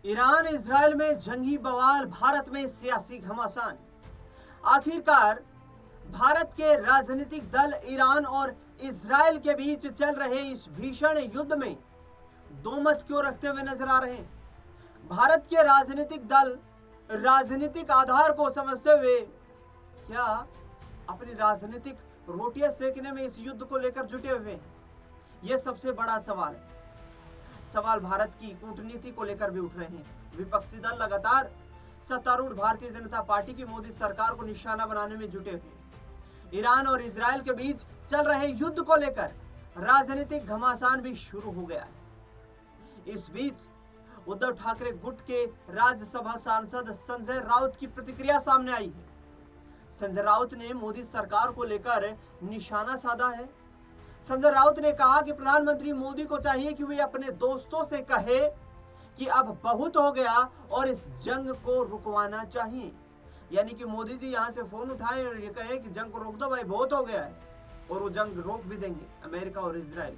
Iran Israel में जंगी बवाल, भारत में सियासी घमासान। आखिरकार भारत के राजनीतिक दल ईरान और इजराइल के बीच चल रहे इस भीषण युद्ध में दो मत क्यों रखते हुए नजर आ रहे हैं? भारत के राजनीतिक दल राजनीतिक आधार को समझते हुए क्या अपनी राजनीतिक रोटियां सेकने में इस युद्ध को लेकर जुटे हुए हैं? यह सबसे बड़ा सवाल है। सवाल भारत की कूटनीति को लेकर भी उठ रहे हैं। विपक्षी दल लगातार सत्तारूढ़ भारतीय जनता पार्टी की मोदी सरकार को निशाना बनाने में जुटे हुए हैं। ईरान और इजराइल के बीच चल रहे युद्ध को लेकर राजनीतिक घमासान भी शुरू हो गया है। इस बीच उद्धव ठाकरे गुट के राज्यसभा सांसद संजय राउत की प्रतिक्रिया सामने आई है। संजय राउत ने मोदी सरकार को लेकर निशाना साधा है। संजय राउत ने कहा कि प्रधानमंत्री मोदी को चाहिए कि वे अपने दोस्तों से कहे कि अब बहुत हो गया और इस जंग को रुकवाना चाहिए। यानी कि मोदी जी यहां से फोन उठाएं और ये कहें कि जंग को रोक दो भाई, बहुत हो गया है, और वो जंग रोक भी देंगे। अमेरिका और इजराइल,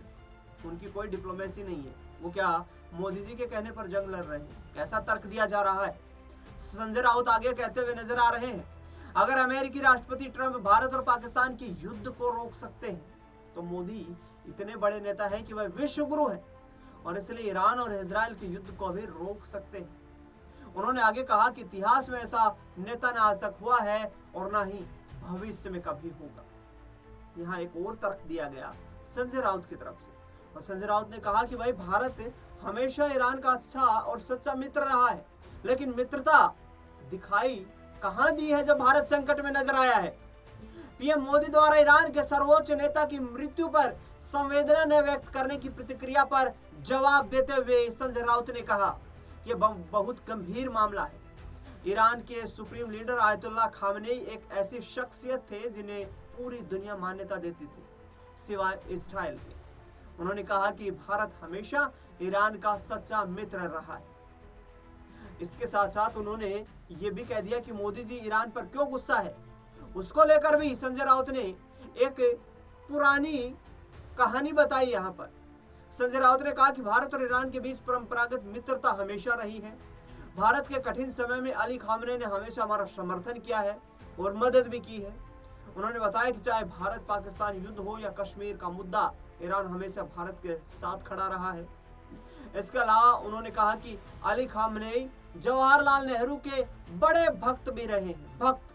उनकी कोई डिप्लोमेसी नहीं है, वो क्या मोदी जी के कहने पर जंग लड़ रहे हैं? कैसा तर्क दिया जा रहा है? संजय राउत आगे कहते हुए नजर आ रहे हैं, अगर अमेरिकी राष्ट्रपति ट्रंप भारत और पाकिस्तान के युद्ध को रोक सकते हैं तो मोदी इतने बड़े नेता हैं कि वह विश्व गुरु है और इसलिए ईरान और इजराइल के युद्ध को भी रोक सकते हैं। उन्होंने आगे कहा कि इतिहास में ऐसा नेता न आज तक हुआ है और न ही भविष्य में कभी होगा। यहाँ एक और तर्क दिया गया संजय राउत की तरफ से, और संजय राउत ने कहा कि भाई भारत हमेशा ईरान का अच्छा और सच्चा मित्र रहा है, लेकिन मित्रता दिखाई कहां दी है जब भारत संकट में नजर आया है। पीएम मोदी द्वारा ईरान के सर्वोच्च नेता की मृत्यु पर संवेदना न व्यक्त करने की प्रतिक्रिया पर जवाब देते हुए संजय राउत ने कहा कि बहुत गंभीर मामला है। ईरान के सुप्रीम लीडर आयतुल्ला खामनेई एक ऐसी शख्सियत थे जिन्हें पूरी दुनिया मान्यता देती थी, सिवाय इजराइल के। उन्होंने कहा कि भारत हमेशा ईरान का सच्चा मित्र रहा है। इसके साथ साथ उन्होंने ये भी कह दिया कि मोदी जी ईरान पर क्यों गुस्सा है, उसको लेकर भी संजय राउत ने एक पुरानी कहानी बताई। यहाँ पर संजय राउत ने कहा कि भारत और ईरान के बीच परंपरागत मित्रता हमेशा रही है। भारत के कठिन समय में अली खामनेई ने हमेशा हमारा समर्थन किया है और मदद भी की है। उन्होंने बताया कि चाहे भारत पाकिस्तान युद्ध हो या कश्मीर का मुद्दा, ईरान हमेशा भारत के साथ खड़ा रहा है। इसके अलावा उन्होंने कहा कि अली खामनेई जवाहरलाल नेहरू के बड़े भक्त भी रहे हैं। भक्त,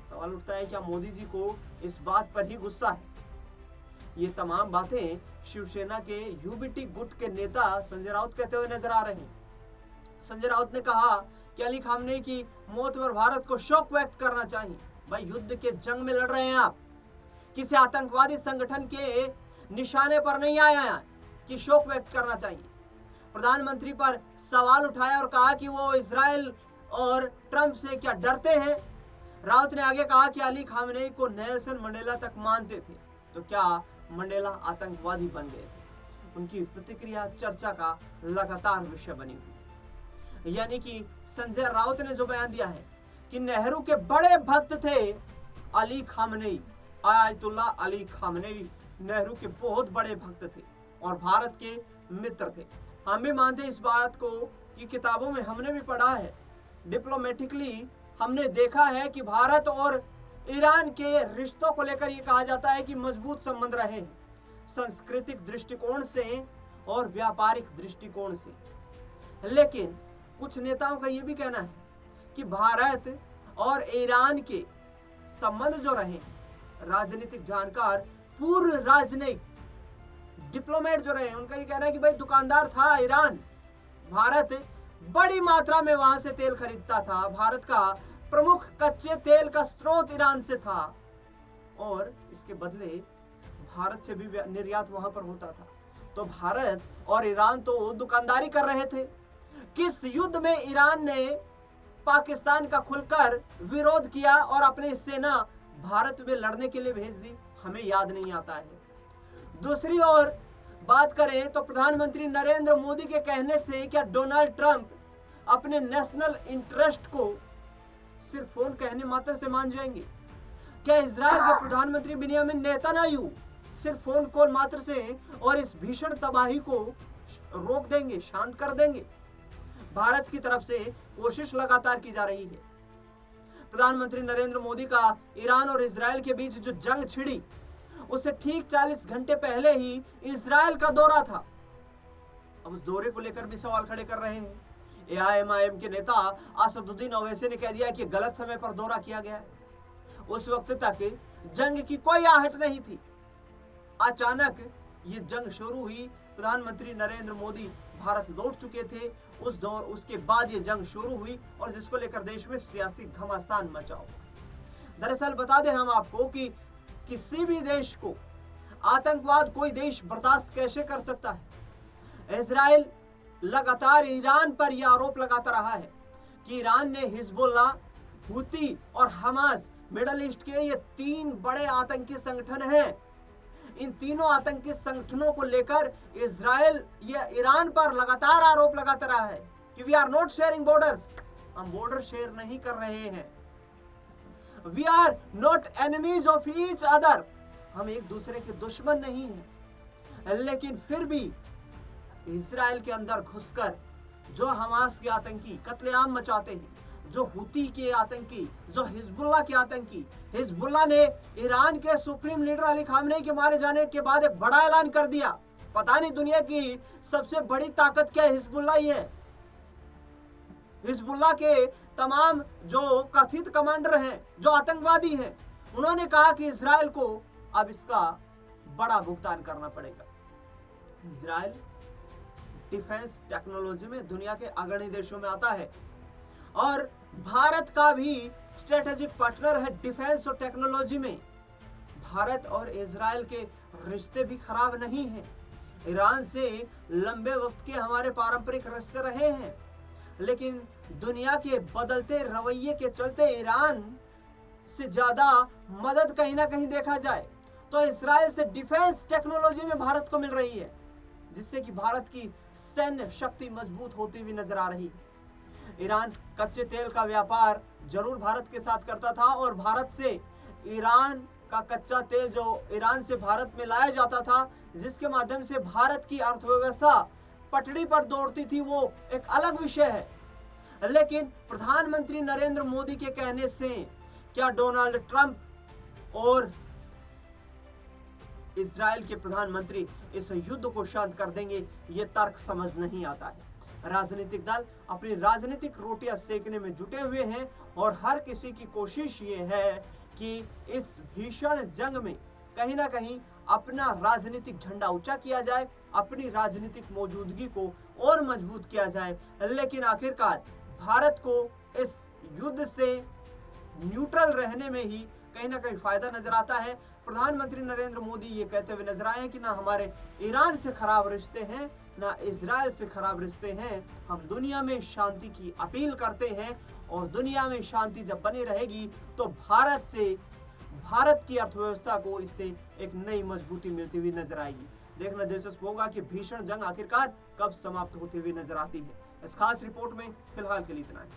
सवाल उठता है क्या मोदी जी को इस बात पर ही गुस्सा है? ये तमाम बातें शिवसेना के यूबीटी गुट के नेता संजय राउत कहते हुए नजर आ रहे हैं। संजय राउत ने कहा कि अली खामनेई की मौत पर भारत को शोक व्यक्त करना चाहिए। भाई युद्ध के जंग में लड़ रहे हैं आप, किसी आतंकवादी संगठन के निशाने पर नहीं आया कि शोक व्यक्त करना चाहिए। प्रधानमंत्री पर सवाल उठाया और कहा कि वो इजराइल और ट्रंप से क्या डरते हैं। राउत ने आगे कहा कि अली खामनेई को नेल्सन मंडेला तक मानते थे, तो क्या मंडेला आतंकवादी बन गए थे? उनकी प्रतिक्रिया चर्चा का लगातार विषय बनी हुई। यानी कि संजय राउत ने जो बयान दिया है कि नेहरू के बड़े भक्त थे Ali Khamenei, ayatollah Ali Khamenei Nehru के बहुत बड़े भक्त थे और भारत के मित्र थे। हम भी मानते इस बात को कि किताबों में हमने भी पढ़ा है, डिप्लोमेटिकली हमने देखा है कि भारत और ईरान के रिश्तों को लेकर यह कहा जाता है कि मजबूत संबंध रहे, सांस्कृतिक दृष्टिकोण से और व्यापारिक दृष्टिकोण से। लेकिन कुछ नेताओं का यह भी कहना है कि भारत और ईरान के संबंध जो रहे, राजनीतिक जानकार, पूर्व राजनयिक डिप्लोमेट जो रहे, उनका ये कहना है कि भाई दुकानदार था ईरान, भारत बड़ी मात्रा में वहां से तेल खरीदता था, भारत का प्रमुख कच्चे तेल का स्रोत ईरान से था और इसके बदले भारत से भी निर्यात वहां पर होता था। तो भारत और ईरान तो दुकानदारी कर रहे थे। किस युद्ध में ईरान ने पाकिस्तान का खुलकर विरोध किया और अपनी सेना भारत में लड़ने के लिए भेज दी, हमें याद नहीं आता है। दूसरी ओर बात करें तो प्रधानमंत्री नरेंद्र मोदी के कहने से क्या डोनाल्ड ट्रंप अपने नेशनल इंटरेस्ट को सिर्फ फोन कहने मात्र से मान जाएंगे? क्या इजराइल के प्रधानमंत्री बिन्यामिन नेतन्याहू सिर्फ फोन कॉल मात्र से और इस भीषण तबाही को रोक देंगे, शांत कर देंगे? भारत की तरफ से कोशिश लगातार की जा रही है। प्रधानमंत्री नरेंद्र मोदी का ईरान और इजराइल के बीच जो जंग छिड़ी, उससे ठीक 40 घंटे पहले ही इजराइल का दौरा था। अब उस दौरे को लेकर भी सवाल खड़े कर रहे हैं। एआईएमआईएम के नेता असदुद्दीन ओवैसी ने कह दिया कि गलत समय पर दौरा किया गया है। उस वक्त तक जंग की कोई आहट नहीं थी। अचानक ये जंग शुरू हुई, प्रधानमंत्री नरेंद्र मोदी भारत लौट चुके थे। उसके बाद ये जंग शुरू हुई और जिसको लेकर देश में सियासी घमासान मचा हुआ। दरअसल बता दें हम आपको कि किसी भी देश को आतंकवाद कोई देश बर्दाश्त कैसे कर सकता है। इजराइल लगातार ईरान पर यह आरोप लगाता रहा है कि ईरान ने हिजबुल्लाह, हुती और हमास, मिडल ईस्ट के ये 3 बड़े आतंकी संगठन हैं। इन तीनों आतंकी संगठनों को लेकर इजराइल ये ईरान पर लगातार आरोप लगाता रहा है कि we are not sharing borders, हम बॉर्डर शेयर नहीं कर रहे हैं। We are not enemies of each other, हम एक दूसरे के दुश्मन नहीं हैं। लेकिन फिर भी इजराइल के अंदर घुसकर जो हमास के आतंकी कत्लेआम मचाते हैं, जो हुती के आतंकी, जो हिजबुल्लाह के आतंकी, हिजबुल्लाह ने ईरान के सुप्रीम लीडर अली खामनेई के मारे जाने के बाद एक बड़ा ऐलान कर दिया। पता नहीं दुनिया की सबसे बड़ी ताकत क्या हिजबुल्लाह ही है। हिजबुल्लाह के तमाम जो कथित कमांडर हैं, जो आतंकवादी हैं, उन्होंने कहा कि इजराइल को अब इसका बड़ा भुगतान करना पड़ेगा। इजराइल डिफेंस टेक्नोलॉजी में दुनिया के अग्रणी देशों में आता है और भारत का भी स्ट्रेटेजिक पार्टनर है डिफेंस और टेक्नोलॉजी में। भारत और इजराइल के रिश्ते भी खराब नहीं हैं। ईरान से लंबे वक्त के हमारे पारंपरिक रिश्ते रहे हैं, लेकिन दुनिया के बदलते रवैये के चलते ईरान से ज्यादा मदद कहीं ना कहीं देखा जाए तो इजराइल से डिफेंस टेक्नोलॉजी में भारत को मिल रही है, जिससे कि भारत की सैन्य शक्ति मजबूत होती हुई नजर आ रही है। ईरान कच्चे तेल का व्यापार जरूर भारत के साथ करता था और भारत से ईरान का कच्चा तेल जो ईरान से भारत में लाया जाता था, जिसके माध्यम से भारत की अर्थव्यवस्था पटड़ी पर दौड़ती थी, वो एक अलग विषय है। लेकिन प्रधानमंत्री नरेंद्र मोदी के कहने से क्या डोनाल्ड ट्रंप और इजराइल के प्रधानमंत्री इस युद्ध को शांत कर देंगे, ये तर्क समझ नहीं आता है। राजनीतिक दल अपनी राजनीतिक रोटियां सेकने में जुटे हुए हैं और हर किसी की कोशिश ये है कि इस भीषण जंग में कहीं ना कहीं अपना राजनीतिक झंडा ऊंचा किया जाए, अपनी राजनीतिक मौजूदगी को और मजबूत किया जाए। लेकिन आखिरकार भारत को इस युद्ध से न्यूट्रल रहने में ही कहीं ना कहीं फायदा नजर आता है। प्रधानमंत्री नरेंद्र मोदी ये कहते हुए नजर आए कि ना हमारे ईरान से खराब रिश्ते हैं, ना इजराइल से खराब रिश्ते हैं। हम दुनिया में शांति की अपील करते हैं और दुनिया में शांति जब बनी रहेगी तो भारत की अर्थव्यवस्था को इससे एक नई मजबूती मिलती हुई नजर आएगी। देखना दिलचस्प होगा कि भीषण जंग आखिरकार कब समाप्त होती हुई नजर आती है। इस खास रिपोर्ट में फिलहाल के लिए इतना है।